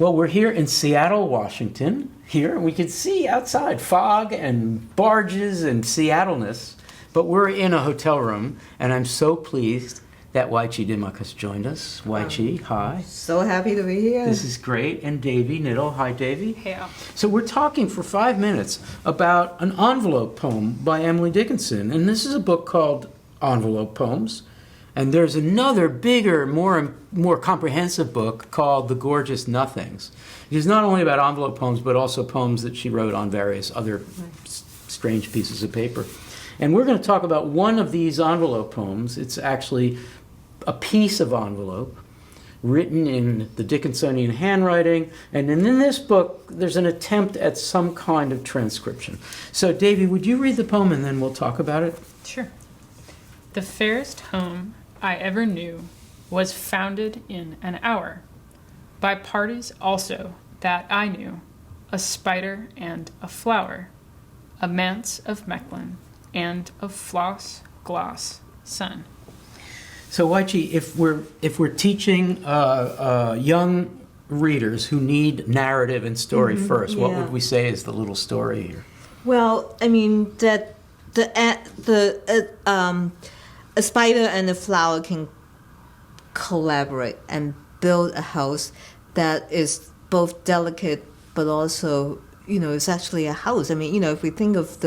Well, we're here in Seattle, Washington. Here, we can see outside fog and barges and Seattle-ness, but we're in a hotel room, and I'm so pleased that Chee Dimock has joined us. Chee, hi. So happy to be here. This is great. And Davy Knittle. Hi, Davy. Hey. So we're talking for 5 minutes about an envelope poem by Emily Dickinson, and this is a book called Envelope Poems. And there's another bigger, more comprehensive book called The Gorgeous Nothings. It is not only about envelope poems, but also poems that she wrote on various other strange pieces of paper. And we're going to talk about one of these envelope poems. It's actually a piece of envelope written in the Dickinsonian handwriting. And then in this book, there's an attempt at some kind of transcription. So, Davy, would you read the poem and then we'll talk about it? Sure. The fairest home I ever knew was founded in an hour by parties also that I knew, a spider and a flower, a manse of Mechlin and a floss gloss sun. So, Chee, if we're teaching young readers who need narrative and story first, what would we say is the little story here? Well, I mean that a spider and a flower can collaborate and build a house that is both delicate but also, it's actually a house. I mean, if we think of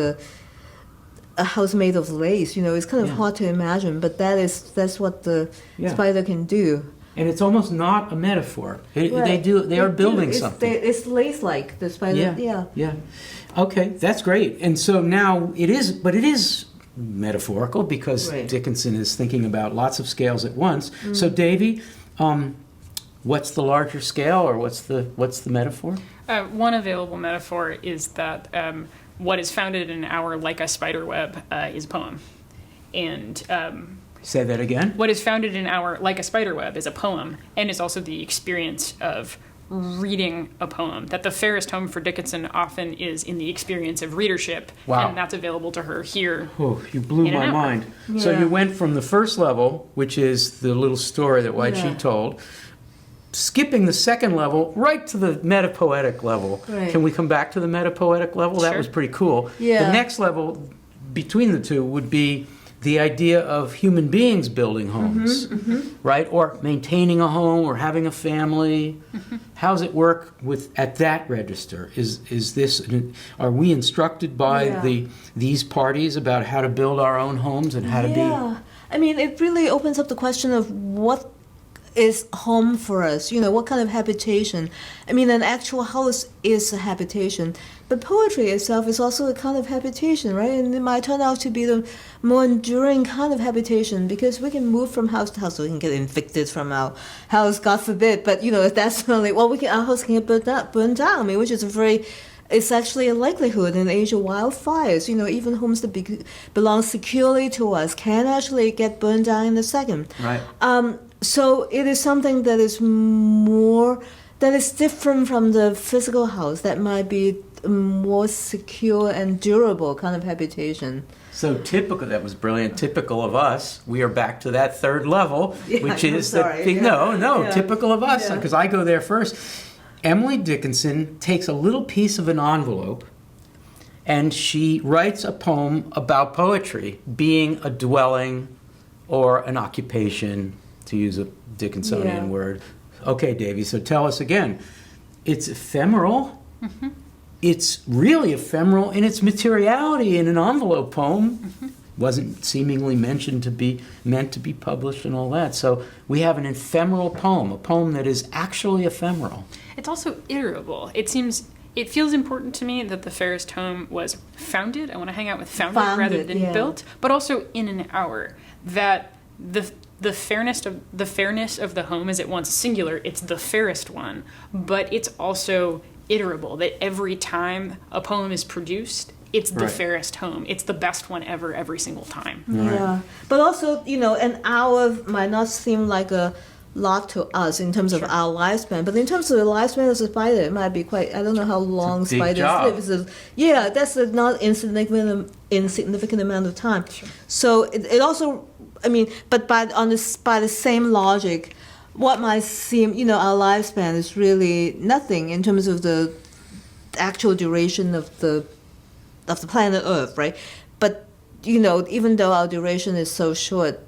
a house made of lace, it's kind of hard to imagine, but that's what the spider can do. And it's almost not a metaphor. They are building something. It's lace-like, the spider. Yeah. Okay, that's great. And so now it is metaphorical because Dickinson is thinking about lots of scales at once. So Davy, what's the larger scale, or what's the metaphor? One available metaphor is that what is founded in an hour like a spider web is a poem. And say that again? What is founded in an hour like a spider web is a poem, and is also the experience of reading a poem. That the fairest home for Dickinson often is in the experience of readership. Wow. And that's available to her here. Oh, you blew my mind. Yeah. So you went from the first level, which is the little story that Chee told, skipping the second level right to the metapoetic level. Right. Can we come back to the metapoetic level? That was pretty cool. Yeah. The next level between the two would be the idea of human beings building homes, right? Or maintaining a home or having a family. How does it work at that register? Are we instructed by these parties about how to build our own homes and how to be? Yeah, I mean, it really opens up the question of what is home for us, what kind of habitation. I mean, an actual house is a habitation, but poetry itself is also a kind of habitation, right? And it might turn out to be the more enduring kind of habitation, because we can move from house to house, so we can get evicted from our house, God forbid, but that's only, our house can get burned down, I mean, which is it's actually a likelihood in the age of wildfires. Even homes that belong securely to us can actually get burned down in a second. Right. So it is something that is different from the physical house, that might be a more secure and durable kind of habitation. So typical, that was brilliant. Typical of us, we are back to that third level, which is typical of us, because I go there first. Emily Dickinson takes a little piece of an envelope and she writes a poem about poetry being a dwelling or an occupation, to use a Dickinsonian word. Okay, Davy, so tell us again. It's ephemeral. It's really ephemeral in its materiality in an envelope poem. Wasn't seemingly meant to be published and all that. So we have an ephemeral poem, a poem that is actually ephemeral. It's also iterable. It feels important to me that the fairest home was founded. I want to hang out with founded rather than built, but also in an hour. That the fairness of the home is at once singular. It's the fairest one, but it's also iterable. That every time a poem is produced, it's the fairest home. It's the best one ever, every single time. Yeah, but also, an hour might not seem like a lot to us in terms of our lifespan, but in terms of the lifespan of a spider, it might be quite. I don't know how long spiders live. That's a not insignificant amount of time. Sure. So it also, I mean, but by the same logic, what might seem, our lifespan is really nothing in terms of the actual duration of the planet Earth, right? But even though our duration is so short,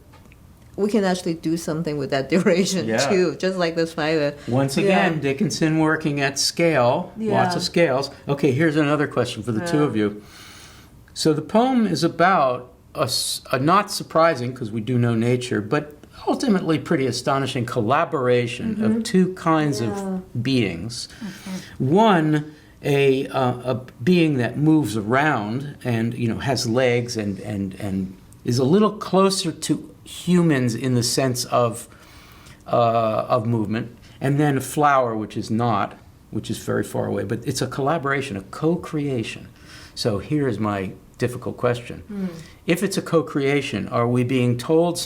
we can actually do something with that duration too, just like the spider. Once again, Dickinson working at scale, lots of scales. Okay, here's another question for the two of you. So the poem is about a not surprising, because we do know nature, but ultimately pretty astonishing collaboration of two kinds of beings. One, a being that moves around and has legs and is a little closer to humans in the sense of movement, and then a flower which is very far away, but it's a collaboration, a co-creation. So here's my difficult question. If it's a co-creation, are we being taught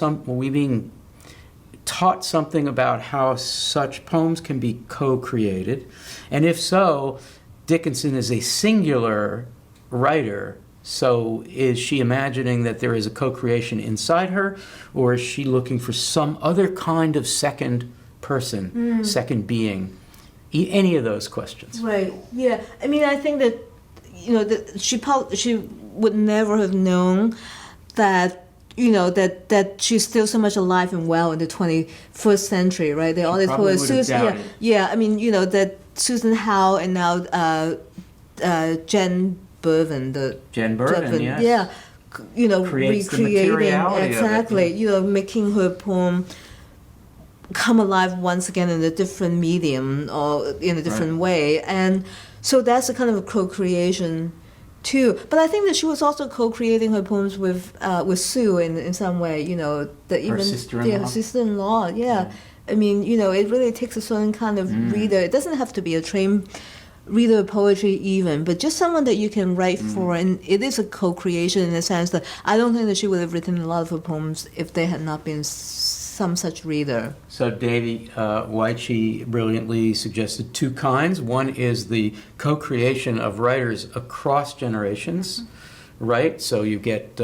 something about how such poems can be co-created? And if so, Dickinson is a singular writer, so is she imagining that there is a co-creation inside her, or is she looking for some other kind of second person, second being? Any of those questions. Right, yeah. I mean, I think that, she would never have known that, that she's still so much alive and well in the 21st century, right? They always put Susan, I mean, that Susan Howe and now Jen Bervin, yes. Creates recreating, making her poem come alive once again in a different medium or in a different way, and so that's a kind of a co-creation too. But I think that she was also co-creating her poems with Sue in some way, her sister-in-law. I mean, it really takes a certain kind of reader. It doesn't have to be a trained reader of poetry even, but just someone that you can write for, and it is a co-creation in the sense that I don't think that she would have written a lot of her poems if they had not been some such reader. So Davy, Chee brilliantly suggested two kinds. One is the co-creation of writers across generations, right? So you get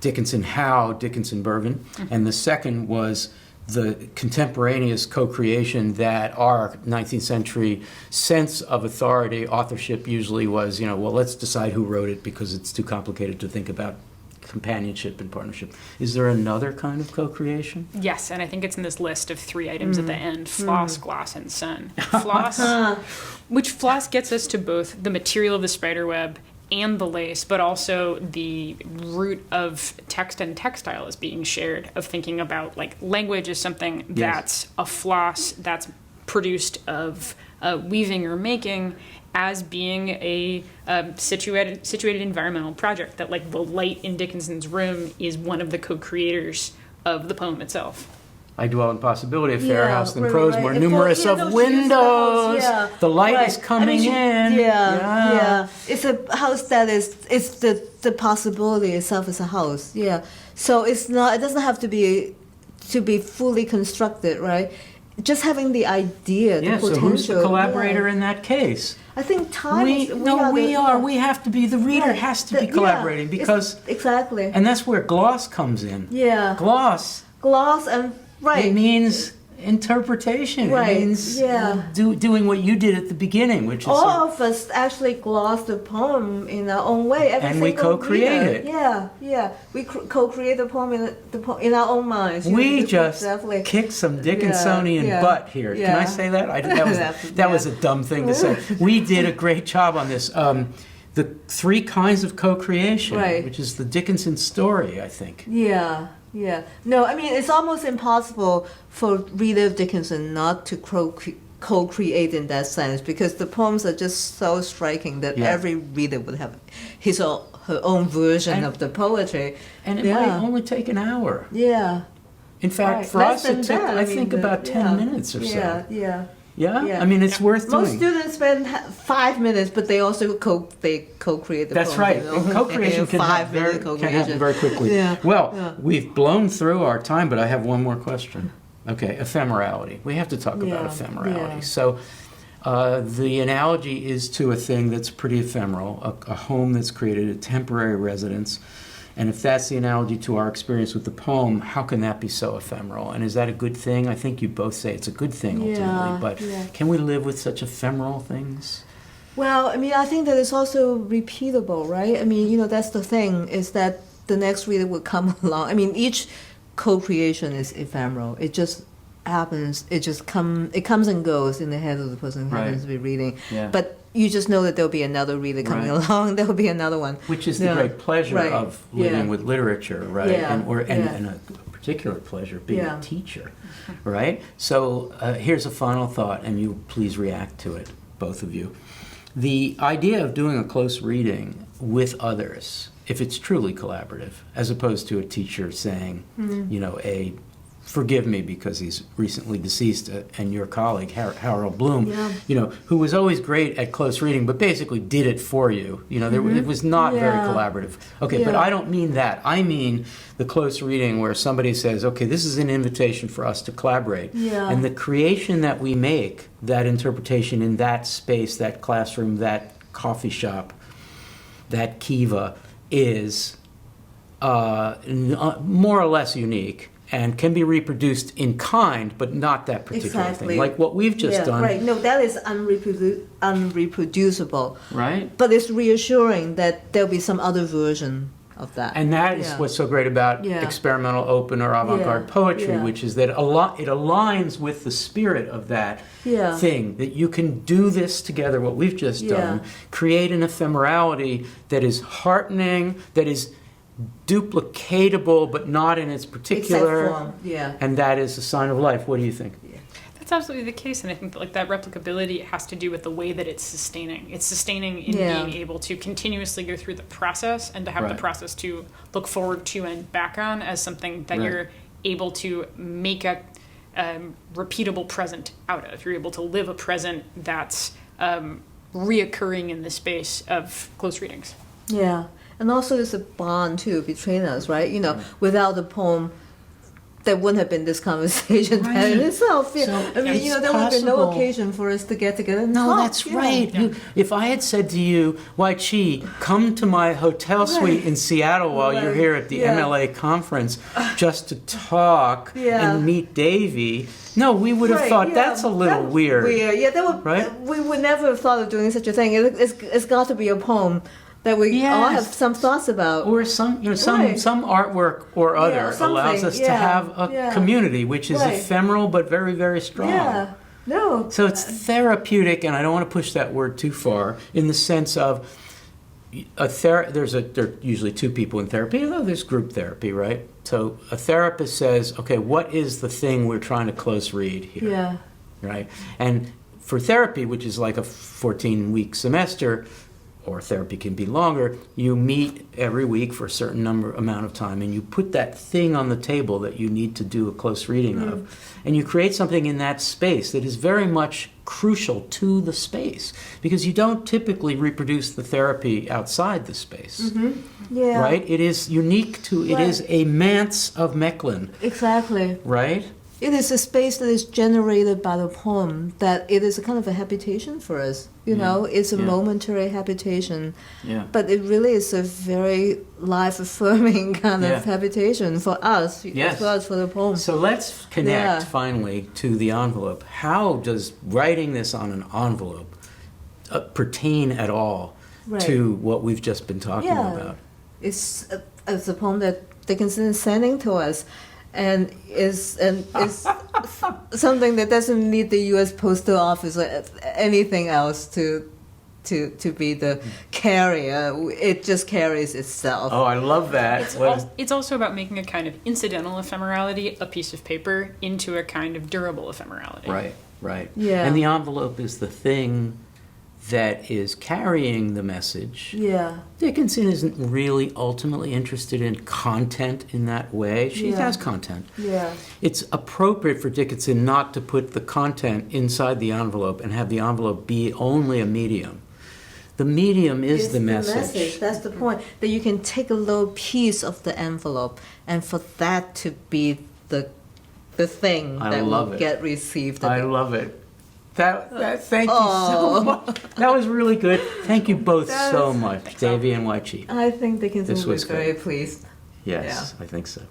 Dickinson Howe, Dickinson Bervin, and the second was the contemporaneous co-creation that our 19th century sense of authority, authorship usually was, well, let's decide who wrote it because it's too complicated to think about companionship and partnership. Is there another kind of co-creation? Yes, and I think it's in this list of 3 items at the end: floss, gloss, and sun. Floss, which floss gets us to both the material of the spiderweb and the lace, but also the root of text and textile is being shared, of thinking about language is something that's a floss that's produced of weaving or making, as being a situated environmental project, that the light in Dickinson's room is one of the co-creators of the poem itself. I dwell in possibility, a fairer house than prose, more numerous of windows. The light is coming in. It's a house that it's the possibility itself is a house. So it doesn't have to be fully constructed, right? Just having the idea, the potential. So who's the collaborator in that case? I think time. We have to be. The reader has to be collaborating because exactly. And that's where gloss comes in. Gloss and. Right. It means interpretation. Right. It means doing what you did at the beginning, which is... All of us actually gloss the poem in our own way. And we co-create it. We co-create the poem in our own minds. We just kicked some Dickinsonian butt here. Can I say that? That was a dumb thing to say. We did a great job on this. The 3 kinds of co-creation, which is the Dickinson story, I think. No, I mean, it's almost impossible for reader of Dickinson not to co-create in that sense, because the poems are just so striking that every reader would have his or her own version of the poetry. And it might only take an hour. In fact, for us, it took, I think, about 10 minutes or so. I mean, it's worth doing. Most students spend 5 minutes, but they also co-create the That's poem. Right. Co-creation can happen very quickly. We've blown through our time, but I have one more question. Okay, ephemerality. We have to talk about ephemerality. So the analogy is to a thing that's pretty ephemeral, a home that's created, a temporary residence. And if that's the analogy to our experience with the poem, how can that be so ephemeral? And is that a good thing? I think you both say it's a good thing ultimately, but can we live with such ephemeral things? Well, I mean, I think that it's also repeatable, right? I mean, you know, that's the thing, is that the next reader will come along. I mean, each co-creation is ephemeral. It just happens, it comes and goes in the head of the person who happens to be reading. Yeah. But you just know that there'll be another reader coming along, there'll be another one. Which is the great pleasure of living with literature, right? And a particular pleasure being a teacher, right? So here's a final thought, and you please react to it, both of you. The idea of doing a close reading with others, if it's truly collaborative, as opposed to a teacher saying, you know, forgive me because he's recently deceased, and your colleague, Harold Bloom, you know, who was always great at close reading, but basically did it for you. You know, it was not very collaborative. Okay, but I don't mean that. I mean the close reading where somebody says, okay, this is an invitation for us to collaborate. And the creation that we make, that interpretation in that space, that classroom, that coffee shop, that kiva, is more or less unique and can be reproduced in kind, but not that particular thing. Like what we've just done. Right. No, that is unreproducible. Right. But it's reassuring that there'll be some other version of that. And that is what's so great about experimental, open, or avant-garde poetry, which is that it aligns with the spirit of that thing, that you can do this together, what we've just done, create an ephemerality that is heartening, that is duplicatable, but not in its particular form. And that is a sign of life. What do you think? That's absolutely the case, and I think that, like, that replicability has to do with the way that it's sustaining. It's sustaining in being able to continuously go through the process and to have the process to look forward to and back on as something that you're able to make a repeatable present out of. You're able to live a present that's reoccurring in the space of close readings. Yeah. And also there's a bond, too, between us, right? You know, without the poem, there wouldn't have been this conversation in itself. So I mean, you know, there would have been no occasion for us to get together and talk. That's right. Yeah. If I had said to you, why, Chee, come to my hotel suite in Seattle while you're here at the MLA Conference just to talk and meet Davy, no, we would have thought that's a little weird. Yeah, we would never have thought of doing such a thing. It's got to be a poem that we all have some thoughts about, or some artwork or other allows us to have a community which is ephemeral but very, very strong. So it's therapeutic, and I don't want to push that word too far, in the sense of there are usually two people in therapy, although there's group therapy, right? So a therapist says, okay, what is the thing we're trying to close read here? Right? And for therapy, which is like a 14-week semester, or therapy can be longer, you meet every week for a certain amount of time, and you put that thing on the table that you need to do a close reading of, and you create something in that space that is very much crucial to the space, because you don't typically reproduce the therapy outside the space. Right? It is unique to, it is a manse of Mechlin. Exactly. Right? It is a space that is generated by the poem, that it is a kind of a habitation for us. You know, it's a momentary habitation. But it really is a very life-affirming kind of habitation for us, as well as for the poem. So let's connect finally to the envelope. How does writing this on an envelope pertain at all to what we've just been talking about? It's a poem that Dickinson is sending to us. And is something that doesn't need the U.S. Postal Office or anything else to be the carrier. It just carries itself. Oh, I love that. It's also about making a kind of incidental ephemerality, a piece of paper, into a kind of durable ephemerality. Right. Yeah. And the envelope is the thing that is carrying the message. Dickinson isn't really ultimately interested in content in that way. She has content. It's appropriate for Dickinson not to put the content inside the envelope and have the envelope be only a medium. The medium is the message. That's the point. That you can take a little piece of the envelope, and for that to be the thing that will get received. I love it. Thank you so much. That was really good. Thank you both so much, Davy and Chee. I think Dickinson This will be was very good. pleased. Yes, I think so.